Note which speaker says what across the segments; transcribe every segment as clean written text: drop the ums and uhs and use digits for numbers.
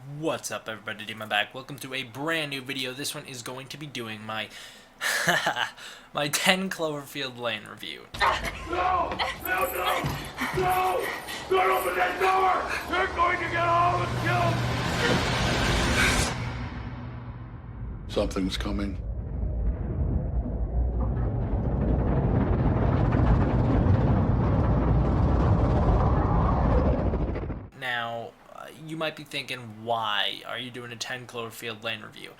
Speaker 1: What's up, everybody? I'm back. Welcome to a brand new video. This one is going to be doing my my 10 Cloverfield Lane review.
Speaker 2: No! No, no! No! Don't open that door! They're going to get all of us killed!
Speaker 3: Something's coming.
Speaker 1: Now, you might be thinking, why are you doing a 10 Cloverfield Lane review?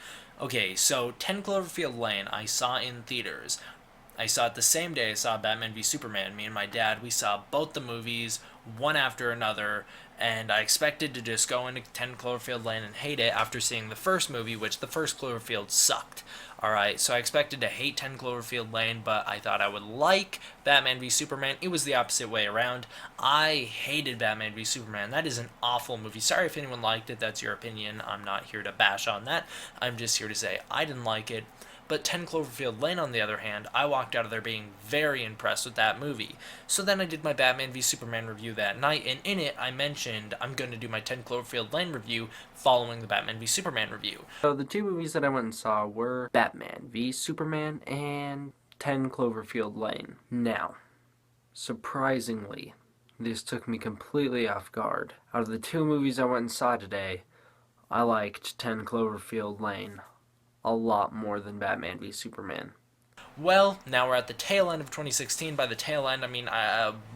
Speaker 1: Okay, so 10 Cloverfield Lane I saw in theaters. I saw it the same day I saw Batman v Superman. Me and my dad, we saw both the movies, one after another, and I expected to just go into 10 Cloverfield Lane and hate it after seeing the first movie, which the first Cloverfield sucked. Alright, so I expected to hate 10 Cloverfield Lane, but I thought I would like Batman v Superman. It was the opposite way around. I hated Batman v Superman. That is an awful movie. Sorry if anyone liked it, that's your opinion. I'm not here to bash on that. I'm just here to say I didn't like it. But 10 Cloverfield Lane, on the other hand, I walked out of there being very impressed with that movie. So then I did my Batman v Superman review that night, and in it I mentioned I'm going to do my 10 Cloverfield Lane review following the Batman v Superman review.
Speaker 4: So the two movies that I went and saw were Batman v Superman and 10 Cloverfield Lane. Now, surprisingly, this took me completely off guard. Out of the two movies I went and saw today, I liked 10 Cloverfield Lane a lot more than Batman v Superman.
Speaker 1: Well, now we're at the tail end of 2016. By the tail end, I mean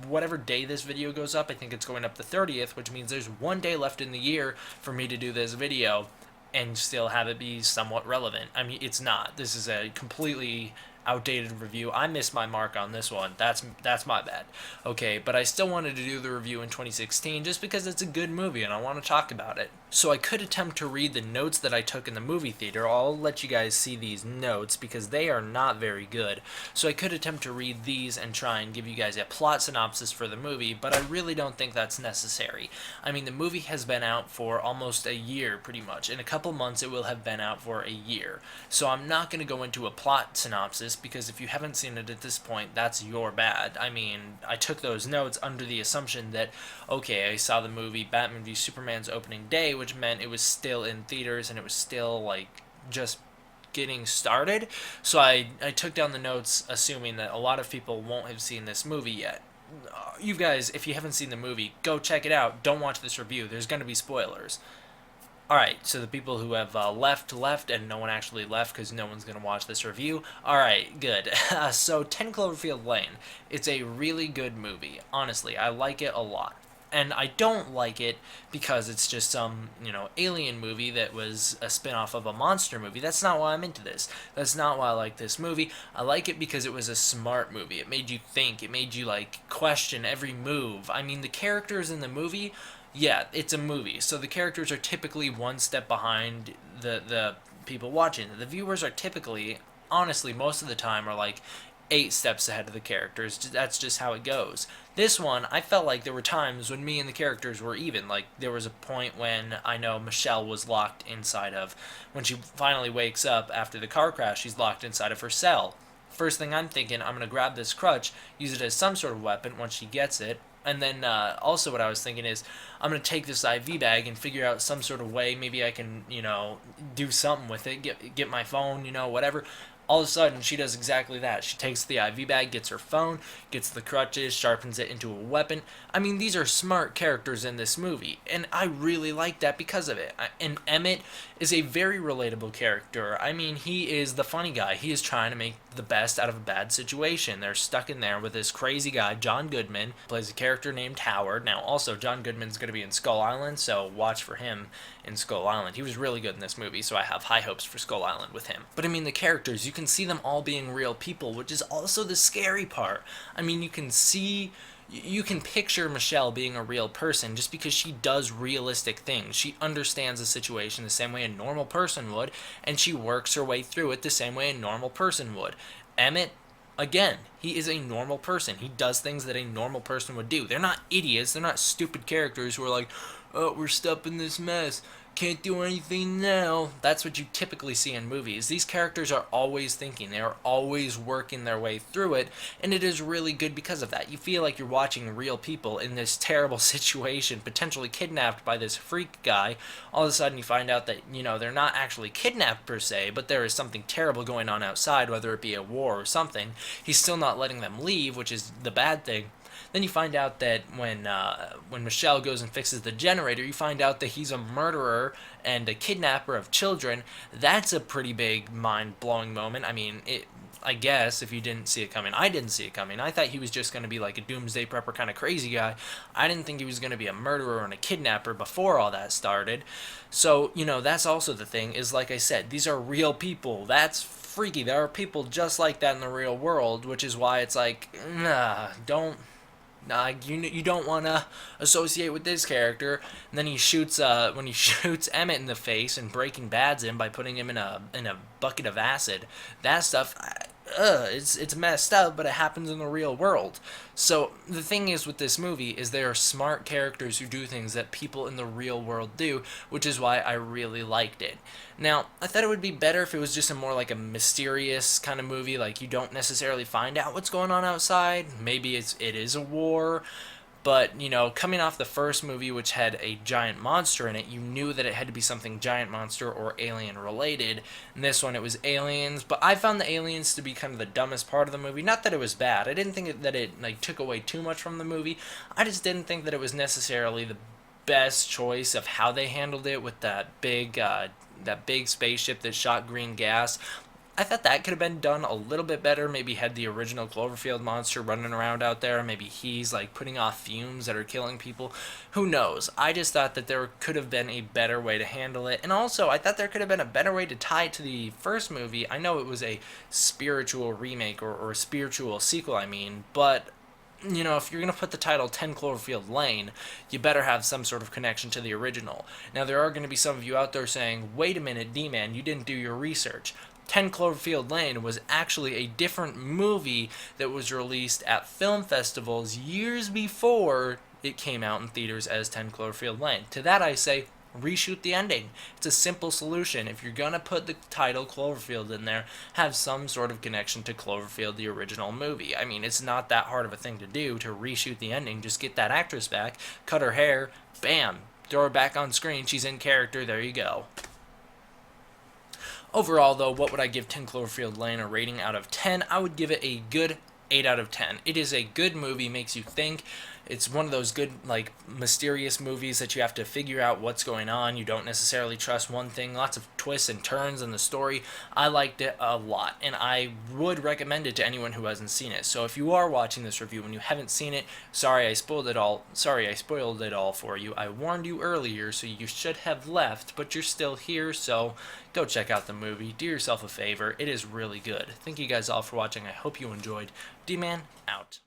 Speaker 1: whatever day this video goes up. I think it's going up the 30th, which means there's one day left in the year for me to do this video and still have it be somewhat relevant. I mean, it's not. This is a completely outdated review. I missed my mark on this one. That's my bad. Okay, but I still wanted to do the review in 2016 just because it's a good movie and I want to talk about it. So I could attempt to read the notes that I took in the movie theater. I'll let you guys see these notes because they are not very good. So I could attempt to read these and try and give you guys a plot synopsis for the movie, but I really don't think that's necessary. I mean, the movie has been out for almost a year, pretty much. In a couple months, it will have been out for a year. So I'm not going to go into a plot synopsis because if you haven't seen it at this point, that's your bad. I mean, I took those notes under the assumption that, okay, I saw the movie Batman v Superman's opening day, which meant it was still in theaters and it was still, like, just getting started. So I took down the notes assuming that a lot of people won't have seen this movie yet. You guys, if you haven't seen the movie, go check it out. Don't watch this review. There's going to be spoilers. Alright, so the people who have left, and no one actually left because no one's going to watch this review. Alright, good. So 10 Cloverfield Lane. It's a really good movie. Honestly, I like it a lot. And I don't like it because it's just some, alien movie that was a spin-off of a monster movie. That's not why I'm into this. That's not why I like this movie. I like it because it was a smart movie. It made you think. It made you, question every move. I mean, the characters in the movie, yeah, it's a movie. So the characters are typically one step behind the people watching. The viewers are typically, honestly, most of the time are 8 steps ahead of the characters. That's just how it goes. This one, I felt like there were times when me and the characters were even. Like, there was a point when I know Michelle was locked inside of, when she finally wakes up after the car crash, she's locked inside of her cell. First thing I'm thinking, I'm going to grab this crutch, use it as some sort of weapon once she gets it. And then also what I was thinking is, I'm going to take this IV bag and figure out some sort of way. Maybe I can, do something with it, get my phone, whatever. All of a sudden, she does exactly that. She takes the IV bag, gets her phone, gets the crutches, sharpens it into a weapon. I mean, these are smart characters in this movie, and I really like that because of it. And Emmett is a very relatable character. I mean, he is the funny guy. He is trying to make the best out of a bad situation. They're stuck in there with this crazy guy, John Goodman, plays a character named Howard. Now, also, John Goodman's going to be in Skull Island, so watch for him in Skull Island. He was really good in this movie, so I have high hopes for Skull Island with him. But I mean, the characters, you can see them all being real people, which is also the scary part. I mean, you can picture Michelle being a real person just because she does realistic things. She understands the situation the same way a normal person would, and she works her way through it the same way a normal person would. Emmett, again, he is a normal person. He does things that a normal person would do. They're not idiots. They're not stupid characters who are like, oh, we're stuck in this mess. Can't do anything now. That's what you typically see in movies. These characters are always thinking, they are always working their way through it, and it is really good because of that. You feel like you're watching real people in this terrible situation, potentially kidnapped by this freak guy. All of a sudden, you find out that, they're not actually kidnapped per se, but there is something terrible going on outside, whether it be a war or something. He's still not letting them leave, which is the bad thing. Then you find out that when Michelle goes and fixes the generator, you find out that he's a murderer and a kidnapper of children. That's a pretty big mind-blowing moment. I mean, I guess if you didn't see it coming. I didn't see it coming. I thought he was just going to be like a doomsday prepper kind of crazy guy. I didn't think he was going to be a murderer and a kidnapper before all that started. So, that's also the thing is, like I said, these are real people. That's freaky. There are people just like that in the real world, which is why it's like, you don't want to associate with this character. And then he shoots when he shoots Emmett in the face and Breaking Bad's him by putting him in a bucket of acid. That stuff, it's messed up, but it happens in the real world. So the thing is with this movie is there are smart characters who do things that people in the real world do, which is why I really liked it. Now, I thought it would be better if it was just more like a mysterious kind of movie, like you don't necessarily find out what's going on outside. Maybe it is a war. But, coming off the first movie, which had a giant monster in it, you knew that it had to be something giant monster or alien related. In this one, it was aliens. But I found the aliens to be kind of the dumbest part of the movie. Not that it was bad. I didn't think that it took away too much from the movie. I just didn't think that it was necessarily the best choice of how they handled it with that big spaceship that shot green gas. I thought that could have been done a little bit better. Maybe had the original Cloverfield monster running around out there. Maybe he's putting off fumes that are killing people. Who knows? I just thought that there could have been a better way to handle it. And also, I thought there could have been a better way to tie it to the first movie. I know it was a spiritual remake or a spiritual sequel, but if you're going to put the title 10 Cloverfield Lane, you better have some sort of connection to the original. Now, there are going to be some of you out there saying, wait a minute, D-Man, you didn't do your research. 10 Cloverfield Lane was actually a different movie that was released at film festivals years before it came out in theaters as 10 Cloverfield Lane. To that I say, reshoot the ending. It's a simple solution. If you're going to put the title Cloverfield in there, have some sort of connection to Cloverfield, the original movie. I mean, it's not that hard of a thing to do to reshoot the ending. Just get that actress back, cut her hair, bam, throw her back on screen, she's in character, there you go. Overall, though, what would I give 10 Cloverfield Lane a rating out of 10? I would give it a good 8 out of 10. It is a good movie, makes you think. It's one of those good, mysterious movies that you have to figure out what's going on. You don't necessarily trust one thing. Lots of twists and turns in the story. I liked it a lot, and I would recommend it to anyone who hasn't seen it. So if you are watching this review and you haven't seen it, sorry I spoiled it all for you. I warned you earlier, so you should have left, but you're still here, so go check out the movie. Do yourself a favor. It is really good. Thank you guys all for watching. I hope you enjoyed. D-Man, out.